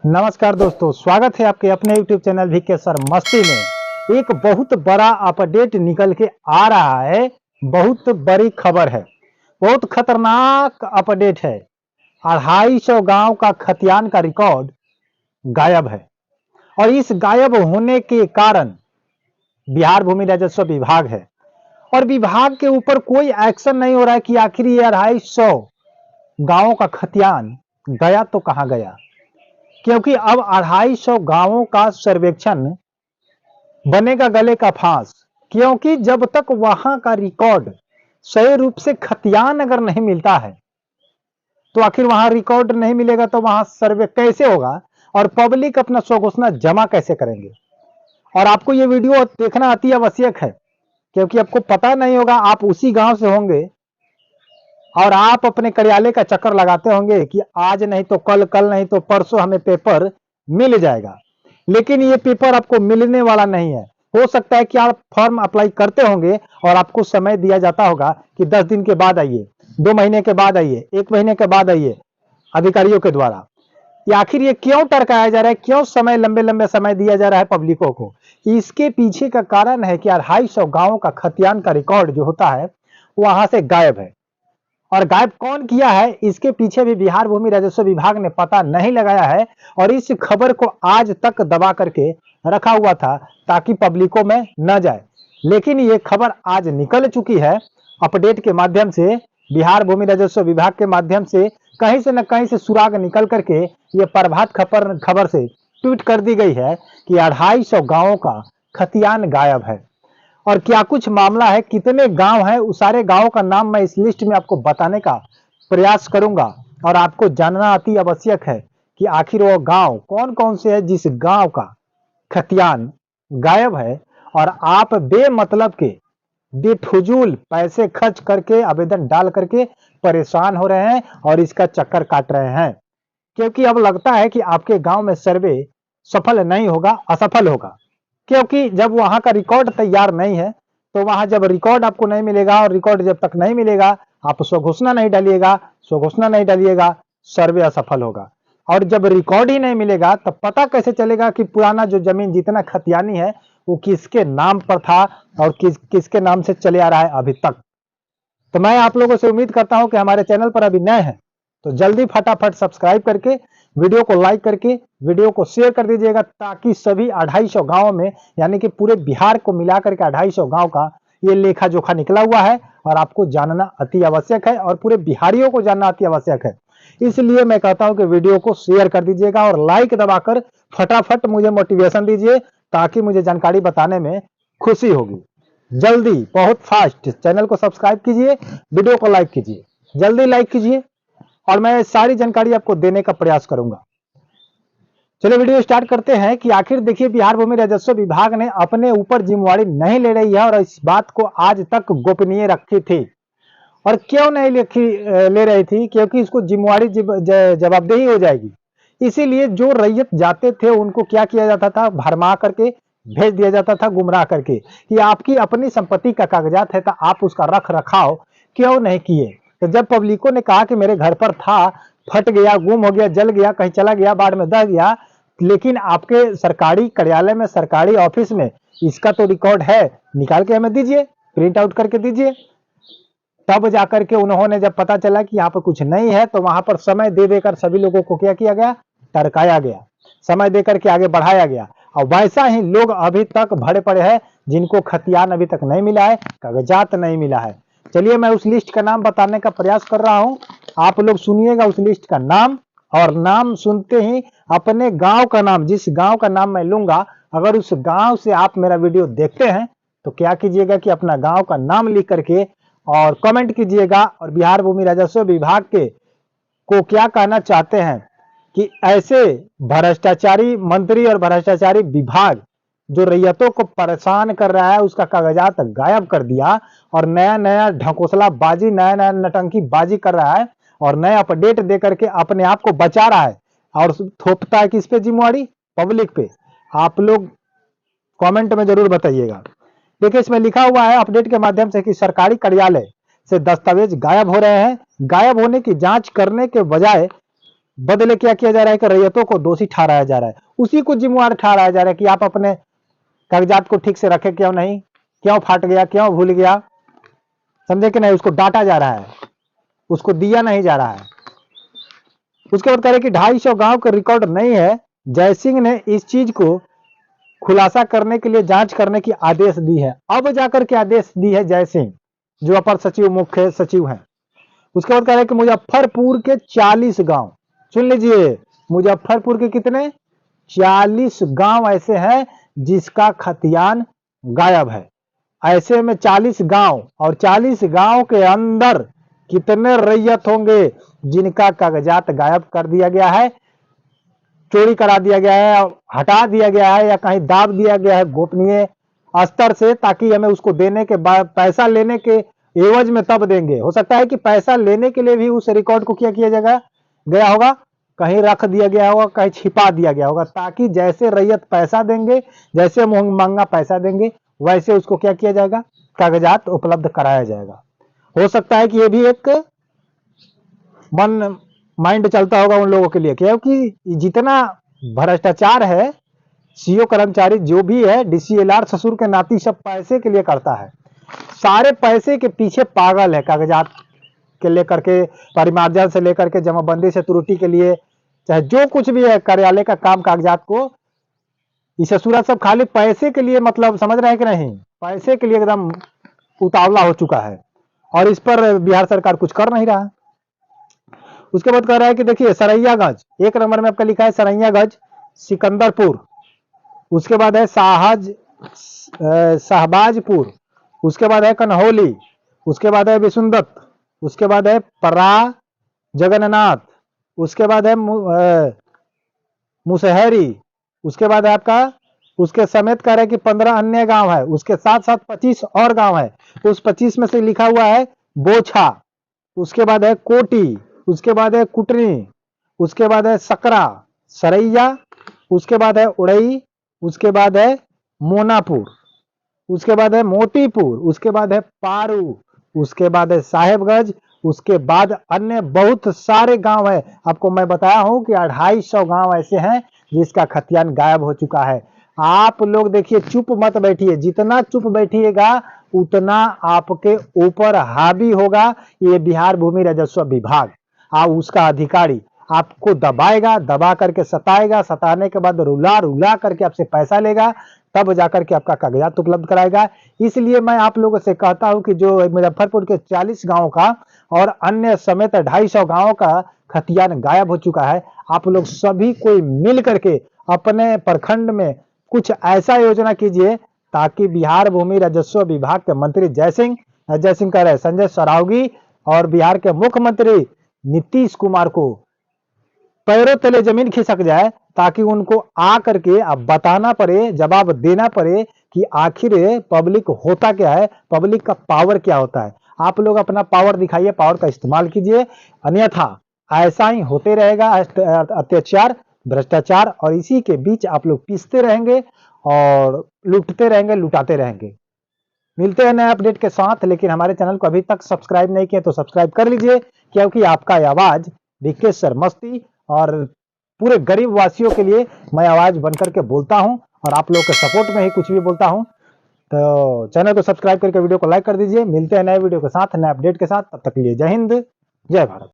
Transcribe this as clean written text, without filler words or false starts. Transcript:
नमस्कार दोस्तों, स्वागत है आपके अपने YouTube चैनल वीके सर मस्ती में। एक बहुत बड़ा अपडेट निकल के आ रहा है। बहुत बड़ी खबर है, बहुत खतरनाक अपडेट है। 250 गांव का खतियान का रिकॉर्ड गायब है और इस गायब होने के कारण बिहार भूमि राजस्व विभाग है और विभाग के ऊपर कोई एक्शन नहीं हो रहा है कि आखिर ये 250 गांवों का खतियान गया तो कहां गया। क्योंकि अब 250 गांवों का सर्वेक्षण बनेगा गले का फांस। क्योंकि जब तक वहां का रिकॉर्ड सही रूप से खतियान अगर नहीं मिलता है तो आखिर वहां रिकॉर्ड नहीं मिलेगा तो वहां सर्वे कैसे होगा और पब्लिक अपना स्वघोषणा जमा कैसे करेंगे। और आपको ये वीडियो देखना अति आवश्यक है क्योंकि आपको पता नहीं होगा, आप उसी गांव से होंगे और आप अपने कार्यालय का चक्कर लगाते होंगे कि आज नहीं तो कल, कल नहीं तो परसों हमें पेपर मिल जाएगा। लेकिन ये पेपर आपको मिलने वाला नहीं है। हो सकता है कि आप फॉर्म अप्लाई करते होंगे और आपको समय दिया जाता होगा कि 10 दिन के बाद आइए, 2 महीने के बाद आइए, 1 महीने के बाद आइए अधिकारियों के द्वारा। आखिर ये क्यों टरकाया जा रहा है, क्यों समय लंबे लंबे समय दिया जा रहा है पब्लिकों को। इसके पीछे का कारण है कि 250 गांवों का खतियान का रिकॉर्ड जो होता है वहां से गायब है। और गायब कौन किया है इसके पीछे भी बिहार भूमि राजस्व विभाग ने पता नहीं लगाया है और इस खबर को आज तक दबा करके रखा हुआ था ताकि पब्लिकों में न जाए। लेकिन ये खबर आज निकल चुकी है अपडेट के माध्यम से। बिहार भूमि राजस्व विभाग के माध्यम से कहीं से न कहीं से सुराग निकल करके ये प्रभात खबर से ट्वीट कर दी गई है कि 250 गांवों का खतियान गायब है। और क्या कुछ मामला है, कितने गांव हैं, उस सारे गांवों का नाम मैं इस लिस्ट में आपको बताने का प्रयास करूंगा। और आपको जानना अति आवश्यक है कि आखिर वो गांव कौन कौन से है जिस गांव का खतियान गायब है और आप बेमतलब के बेफजूल पैसे खर्च करके आवेदन डाल करके परेशान हो रहे हैं और इसका चक्कर काट रहे हैं। क्योंकि अब लगता है कि आपके गांव में सर्वे सफल नहीं होगा, असफल होगा। क्योंकि जब वहां का रिकॉर्ड तैयार नहीं है तो वहां जब रिकॉर्ड आपको नहीं मिलेगा और रिकॉर्ड जब तक नहीं मिलेगा आप स्वघोषणा नहीं डालिएगा, स्वघोषणा नहीं डालिएगा, सर्वे असफल होगा। और जब रिकॉर्ड ही नहीं मिलेगा तब पता कैसे चलेगा कि पुराना जो जमीन जितना खतियानी है वो किसके नाम पर था और किसके नाम से चले आ रहा है अभी तक। तो मैं आप लोगों से उम्मीद करता हूं कि हमारे चैनल पर अभी नए हैं तो जल्दी फटाफट सब्सक्राइब करके वीडियो को लाइक करके वीडियो को शेयर कर दीजिएगा ताकि सभी 250 गांवों में यानी कि पूरे बिहार को मिलाकर के 250 गांव का ये लेखा जोखा निकला हुआ है और आपको जानना अति आवश्यक है और पूरे बिहारियों को जानना अति आवश्यक है। इसलिए मैं कहता हूं कि वीडियो को शेयर कर दीजिएगा और लाइक दबाकर फटाफट मुझे मोटिवेशन दीजिए ताकि मुझे जानकारी बताने में खुशी होगी। जल्दी, बहुत फास्ट चैनल को सब्सक्राइब कीजिए, वीडियो को लाइक कीजिए, जल्दी लाइक कीजिए और मैं सारी जानकारी आपको देने का प्रयास करूंगा। चलिए वीडियो स्टार्ट करते हैं कि आखिर देखिए बिहार भूमि राजस्व विभाग ने अपने ऊपर जिम्मेवारी नहीं ले रही है और इस बात को आज तक गोपनीय रखी थी। और क्यों नहीं ले रही थी, क्योंकि इसको जिम्मेवारी जवाबदेही हो जाएगी। इसीलिए जो रैयत जाते थे उनको क्या किया जाता था, भरमा करके भेज दिया जाता था, गुमराह करके कि आपकी अपनी संपत्ति का कागजात है तो आप उसका रख रखाव क्यों नहीं किए। तो जब पब्लिकों ने कहा कि मेरे घर पर था, फट गया, गुम हो गया, जल गया, कहीं चला गया, बाढ़ में दह गया, लेकिन आपके सरकारी कार्यालय में, सरकारी ऑफिस में इसका तो रिकॉर्ड है, निकाल के हमें दीजिए, प्रिंट आउट करके दीजिए। तब जाकर के उन्होंने जब पता चला कि यहाँ पर कुछ नहीं है तो वहां पर समय दे देकर सभी लोगों को क्या किया गया, टरकाया गया, समय देकर के आगे बढ़ाया गया। और वैसा ही लोग अभी तक भरे पड़े हैं जिनको खतियान अभी तक नहीं मिला है, कागजात नहीं मिला है। चलिए मैं उस लिस्ट का नाम बताने का प्रयास कर रहा हूं, आप लोग सुनिएगा उस लिस्ट का नाम। और नाम सुनते ही अपने गांव का नाम, जिस गांव का नाम मैं लूंगा, अगर उस गांव से आप मेरा वीडियो देखते हैं तो क्या कीजिएगा कि अपना गांव का नाम लिख करके और कमेंट कीजिएगा और बिहार भूमि राजस्व विभाग के को क्या कहना चाहते हैं कि ऐसे भ्रष्टाचारी मंत्री और भ्रष्टाचारी विभाग जो रैयतों को परेशान कर रहा है, उसका कागजात गायब कर दिया और नया नया ढकोसला बाजी, नया नया नटंकी बाजी कर रहा है और नया अपडेट दे करके अपने आप को बचा रहा है और थोपता है किस पे, जिम्मेवारी पब्लिक पे। आप लोग कमेंट में जरूर बताइएगा। देखिए इसमें लिखा हुआ है अपडेट के माध्यम से कि सरकारी कार्यालय से दस्तावेज गायब हो रहे हैं। गायब होने की जांच करने के बजाय बदले क्या किया जा रहा है कि रैयतों को दोषी ठहराया जा रहा है, उसी को जिम्मेवार ठहराया जा रहा है कि आप अपने कागजात को ठीक से रखे क्यों नहीं, क्यों फाट गया, क्यों भूल गया, समझे कि नहीं। उसको डांटा जा रहा है, उसको दिया नहीं जा रहा है। उसके बाद कह रहे कि 250 गांव का रिकॉर्ड नहीं है। जयसिंह ने इस चीज को खुलासा करने के लिए जांच करने की आदेश दी है। अब जाकर के आदेश दी है जयसिंह, जो अपर सचिव मुख्य सचिव हैं। उसके बाद कह रहे कि मुजफ्फरपुर के 40 गांव, सुन लीजिए, मुजफ्फरपुर के कितने 40 गांव ऐसे हैं जिसका खतियान गायब है। ऐसे में 40 गांव और 40 गांव के अंदर कितने रैयत होंगे जिनका कागजात गायब कर दिया गया है, चोरी करा दिया गया है, हटा दिया गया है या कहीं दाब दिया गया है गोपनीय स्तर से, ताकि हमें उसको देने के बाद पैसा लेने के एवज में तब देंगे। हो सकता है कि पैसा लेने के लिए भी उस रिकॉर्ड को क्या किया जाएगा गया होगा, कहीं रख दिया गया होगा, कहीं छिपा दिया गया होगा, ताकि जैसे रैयत पैसा देंगे, जैसे महंगा पैसा देंगे, वैसे उसको क्या किया जाएगा, कागजात उपलब्ध कराया जाएगा। हो सकता है कि ये भी एक मन माइंड चलता होगा उन लोगों के लिए, क्योंकि जितना भ्रष्टाचार है, सीओ कर्मचारी जो भी है, डीसीएलआर ससुर के नाती सब पैसे के लिए करता है, सारे पैसे के पीछे पागल है। कागजात के लेकर के, परिमार्जन से लेकर के जमाबंदी से त्रुटि के लिए, चाहे जो कुछ भी है कार्यालय का काम, कागजात को इसे सूरत सब खाली पैसे के लिए, मतलब समझ रहे हैं कि नहीं, पैसे के लिए एकदम उतावला हो चुका है और इस पर बिहार सरकार कुछ कर नहीं रहा। उसके बाद कह रहा है कि देखिए सरैयागंज 1 नंबर में आपका लिखा है, सरैयागंज सिकंदरपुर, उसके बाद है शाहबाजपुर, उसके बाद है कन्हौली, उसके बाद है विसुंदत, उसके बाद है परा जगन्नाथ, उसके बाद है मुसहरी, उसके बाद है आपका, उसके समेत कह रहे हैं कि 15 अन्य गांव है, उसके साथ साथ 25 और गांव है। उस 25 में से लिखा हुआ है बोछा, उसके बाद है कोटी, उसके बाद है कुटनी, उसके बाद है सकरा, सरैया, उसके बाद है उड़ई, उसके बाद है मोनापुर, उसके बाद है मोतीपुर, उसके बाद है पारू, उसके बाद है साहेबगंज, उसके बाद अन्य बहुत सारे गांव है। आपको मैं बताया हूं कि 250 गांव ऐसे हैं जिसका खतियान गायब हो चुका है। आप लोग देखिए, चुप मत बैठिए, जितना चुप बैठिएगा उतना आपके ऊपर हावी होगा ये बिहार भूमि राजस्व विभाग। आप उसका अधिकारी आपको दबाएगा, दबा करके सताएगा, सताने के बाद रुला रुला करके आपसे पैसा लेगा, तब जाकर के आपका कागजात उपलब्ध कराएगा। इसलिए मैं आप लोगों से कहता हूं कि जो मुजफ्फरपुर के 40 गांव का और अन्य समेत 250 गांव का खतियान गायब हो चुका है, आप लोग सभी कोई मिल करके अपने प्रखंड में कुछ ऐसा योजना कीजिए ताकि बिहार भूमि राजस्व विभाग के मंत्री जयसिंह कह रहे संजय सरावगी और बिहार के मुख्यमंत्री नीतीश कुमार को पैरों तले जमीन खिसक जाए, ताकि उनको आ करके अब बताना पड़े, जवाब देना पड़े कि आखिर पब्लिक होता क्या है, पब्लिक का पावर क्या होता है। आप लोग अपना पावर दिखाइए, पावर का इस्तेमाल कीजिए, अन्यथा ऐसा ही होते रहेगा अत्याचार, भ्रष्टाचार, और इसी के बीच आप लोग पिसते रहेंगे और लूटते रहेंगे, लुटाते रहेंगे। मिलते हैं नए अपडेट के साथ, लेकिन हमारे चैनल को अभी तक सब्सक्राइब नहीं किया तो सब्सक्राइब कर लीजिए, क्योंकि आपका आवाज विकेश सर मस्ती और पूरे गरीब वासियों के लिए मैं आवाज बनकर के बोलता हूं और आप लोगों के सपोर्ट में ही कुछ भी बोलता हूं। तो चैनल को सब्सक्राइब करके वीडियो को लाइक कर दीजिए। मिलते हैं नए वीडियो के साथ, नए अपडेट के साथ, तब तक के लिए जय हिंद, जय भारत।